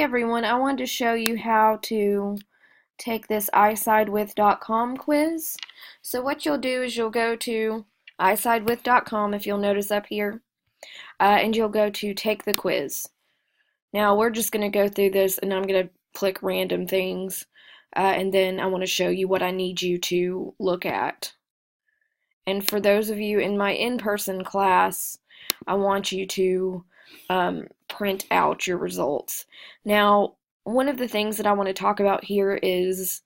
everyone, I wanted to show you how to take this isidewith.com quiz. So what you'll do is you'll go to isidewith.com, if you'll notice up here, and you'll go to take the quiz. Now we're just going to go through this and I'm going to click random things, and then I want to show you what I need you to look at. And for those of you in my in-person class, I want you to print out your results. Now, one of the things that I want to talk about here is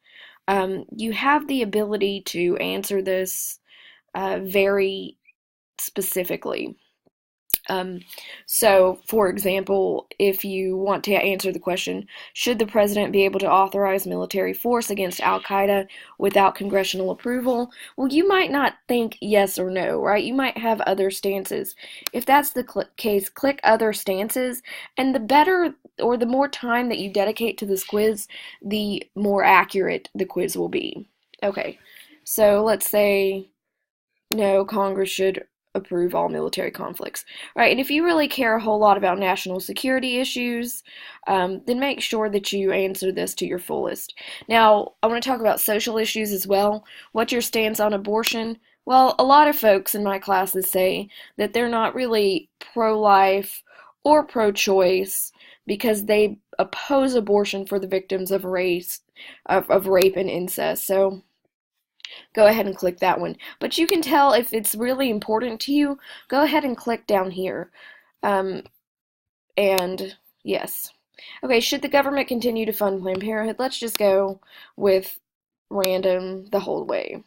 you have the ability to answer this very specifically. So, for example, if you want to answer the question, should the president be able to authorize military force against Al Qaeda without congressional approval? Well, you might not think yes or no, right? You might have other stances. If that's the case, click other stances, and the better or the more time that you dedicate to this quiz, the more accurate the quiz will be. Okay, so let's say no, Congress should approve all military conflicts. Right, and if you really care a whole lot about national security issues, then make sure that you answer this to your fullest. Now, I want to talk about social issues as well. What's your stance on abortion? Well, a lot of folks in my classes say that they're not really pro-life or pro-choice because they oppose abortion for the victims of rape and incest. So go ahead and click that one. But you can tell if it's really important to you, go ahead and click down here. And yes. Okay, should the government continue to fund Planned Parenthood? Let's just go with random the whole way.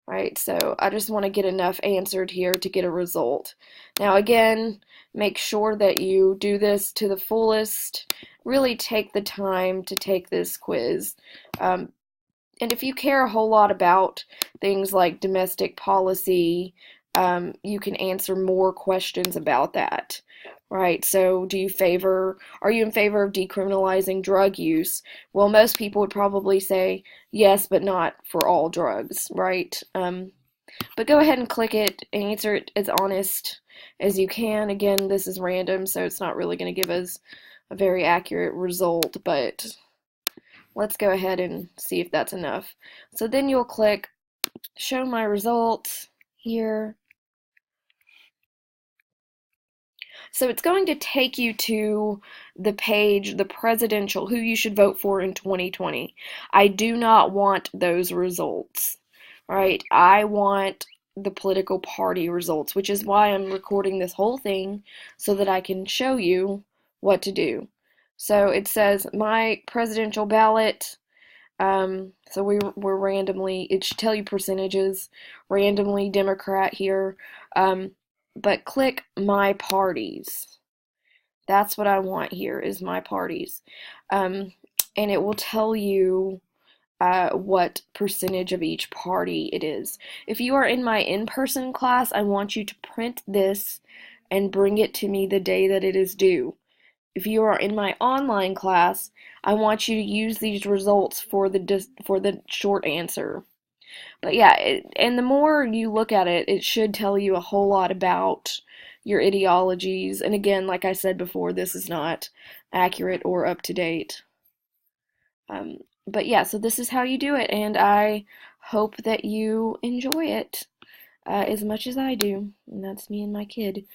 Right, so I just want to get enough answered here to get a result. Now again, make sure that you do this to the fullest. Really take the time to take this quiz. And if you care a whole lot about things like domestic policy, you can answer more questions about that, right? So are you in favor of decriminalizing drug use? Well, most people would probably say yes, but not for all drugs, right? But go ahead and click it and answer it as honest as you can. Again, this is random, so it's not really going to give us a very accurate result, but let's go ahead and see if that's enough. So then you'll click show my results here. So it's going to take you to the page, the presidential, who you should vote for in 2020. I do not want those results, right? I want the political party results, which is why I'm recording this whole thing so that I can show you what to do. So it says my presidential ballot. So we're randomly, it should tell you percentages, randomly Democrat here. But click my parties. That's what I want here is my parties. And it will tell you what percentage of each party it is. If you are in my in-person class, I want you to print this and bring it to me the day that it is due. If you are in my online class, I want you to use these results for the short answer. But yeah, and the more you look at it, it should tell you a whole lot about your ideologies. And again, like I said before, this is not accurate or up to date. But yeah, so this is how you do it, and I hope that you enjoy it as much as I do. And that's me and my kid.